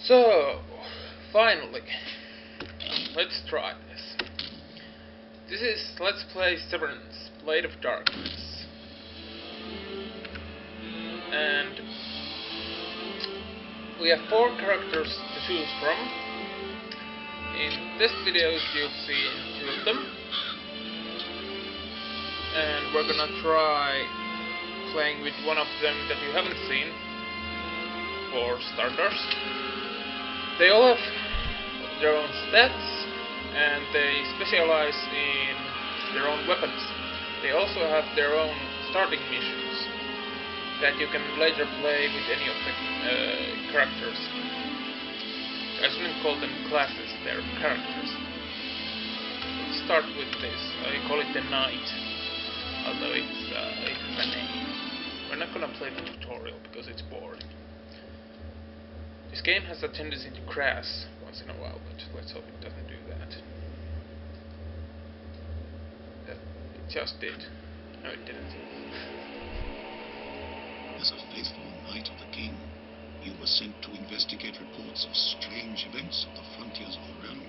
So, finally, let's try this. This is Let's Play Severance, Blade of Darkness. And we have 4 characters to choose from. In this video you've seen 2 of them. And we're gonna try playing with one of them that you haven't seen, for starters. They all have their own stats, and they specialize in their own weapons. They also have their own starting missions that you can later play with any of the characters. I shouldn't call them classes, they're characters. Let's start with this. I call it the Knight, although it's a name. We're not gonna play the tutorial because it's boring. This game has a tendency to crash once in a while, but let's hope it doesn't do that. It just did. No, it didn't. As a faithful knight of the king, you were sent to investigate reports of strange events at the frontiers of the realm.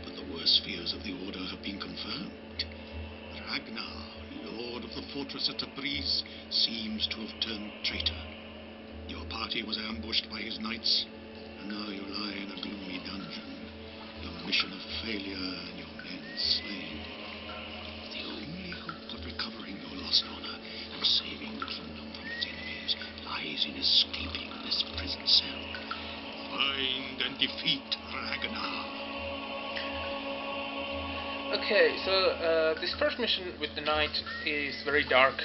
But the worst fears of the Order have been confirmed. Ragnar, lord of the fortress at Tabriz, seems to have turned traitor. Your party was ambushed by his knights, and now you lie in a gloomy dungeon, your mission a failure and your men slain. The only hope of recovering your lost honor and saving the kingdom from its enemies lies in escaping this prison cell. Find and defeat Ragnar. Okay, so this first mission with the Knight is very dark.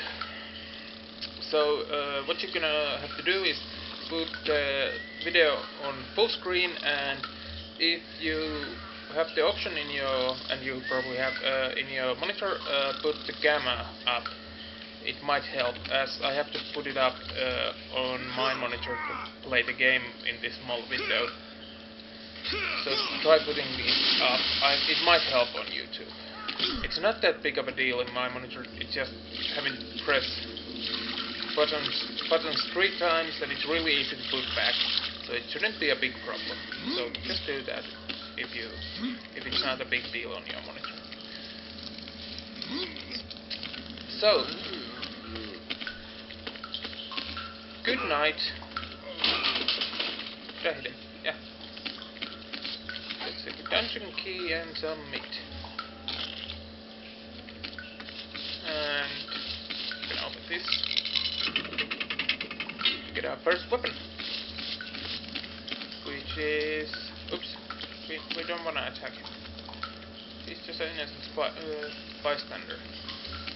So what you're gonna have to do is put the video on full screen, and if you have the option in your, and you probably have in your monitor, put the gamma up. It might help, as I have to put it up on my monitor to play the game in this small window. So try putting it up. It might help on YouTube. It's not that big of a deal in my monitor. It's just having to press buttons 3 times, and it's really easy to put back. So it shouldn't be a big problem. So just do that if it's not a big deal on your monitor. So good night. Did I hit him? Yeah. Let's take a dungeon key and some meat. And we can open this. To get our first weapon. Which is... Oops. We don't want to attack him. He's just an innocent bystander.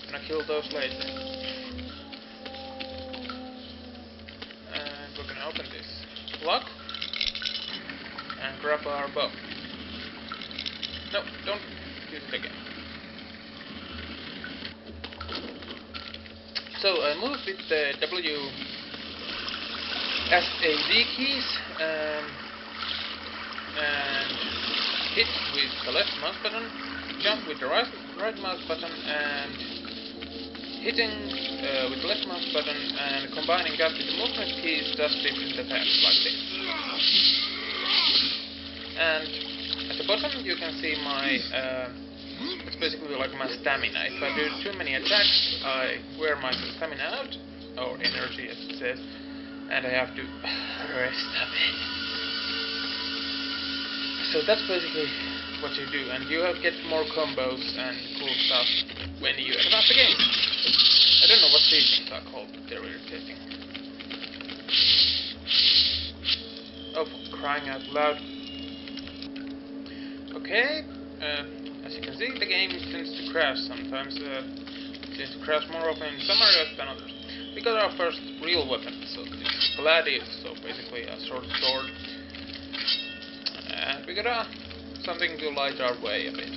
Gonna kill those later. And we're gonna open this lock. And grab our bow. No, don't use it again. So I move with the WSAD keys and hit with the left mouse button, jump with the right mouse button, and hitting with the left mouse button and combining that with the movement keys does different effects like this. And at the bottom you can see my, it's basically like my stamina. If I do too many attacks, I wear my stamina out, or energy as it says, and I have to rest a bit. So that's basically what you do, and you get more combos and cool stuff when you advance the game. I don't know what these things are called, but they're irritating. Oh, for crying out loud. Okay, as you can see, the game tends to crash sometimes. It tends to crash more often in some areas than others. We got our first real weapon, so it's gladius, so basically a short sword. And we got something to light our way a bit.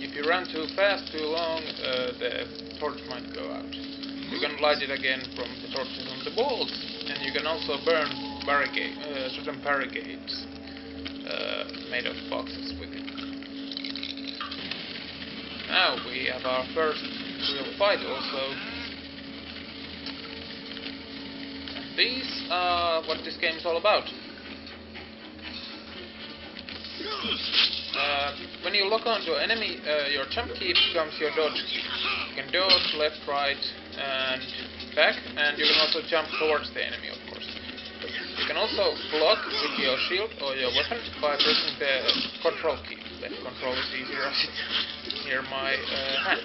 If you run too fast, too long, the torch might go out. You can light it again from the torches on the walls, and you can also burn certain barricades made of boxes with it. Now we have our first real fight also. And these are what this game is all about. When you lock onto an enemy, your jump key becomes your dodge key. You can dodge left, right, and back, and you can also jump towards the enemy, of course. You can also block with your shield or your weapon by pressing the control key. Left control is easier as it's near my hand.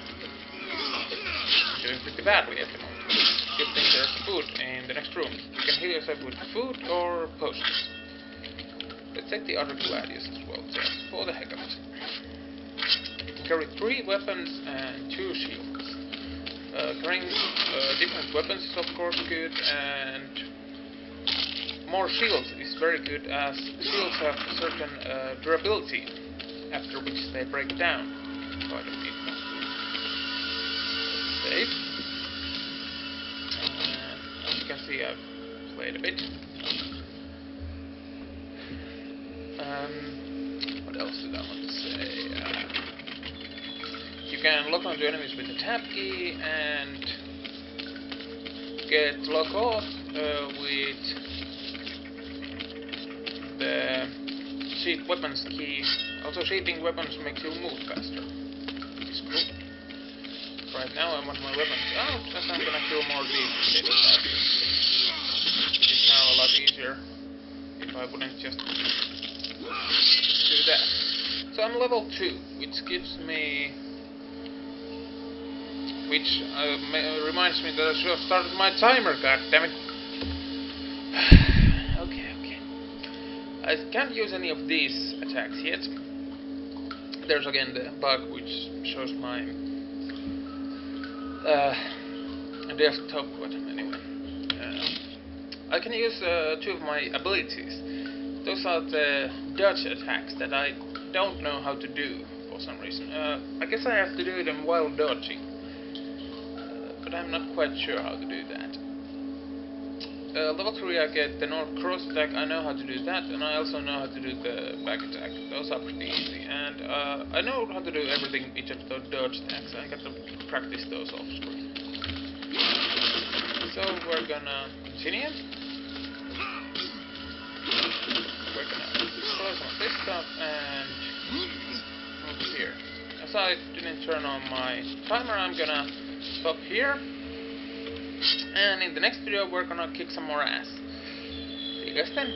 I'm doing pretty badly at the moment. Good thing there's food in the next room. You can heal yourself with food or potions. Let's take the other gladius as well, just for the heck of it. Carry 3 weapons and 2 shields. Carrying different weapons is of course good, and more shields is very good, as shields have a certain durability, after which they break down. So I don't need them. Save. As you can see, I've played a bit. What else did I want to say? You can lock onto enemies with the tab key and get lock off with the sheath weapons key. Also, sheathing weapons makes you move faster, which is cool. Right now I want my weapons out, as I'm gonna kill more these little bastards. It is now a lot easier if I wouldn't just do that. So I'm level 2, which gives me... Which reminds me that I should have started my timer, goddammit. Okay. I can't use any of these attacks yet. There's again the bug which shows my desktop button anyway. I can use 2 of my abilities. Those are the dodge attacks that I don't know how to do for some reason. I guess I have to do them while dodging, but I'm not quite sure how to do that. Level 3 I get the North Cross attack, I know how to do that, and I also know how to do the back attack. Those are pretty easy, and I know how to do everything except the dodge attacks. I got to practice those off screen. So we're gonna continue. We're gonna close on this stuff and move here. As I didn't turn on my timer, I'm gonna stop here. And in the next video, we're gonna kick some more ass. See you guys then.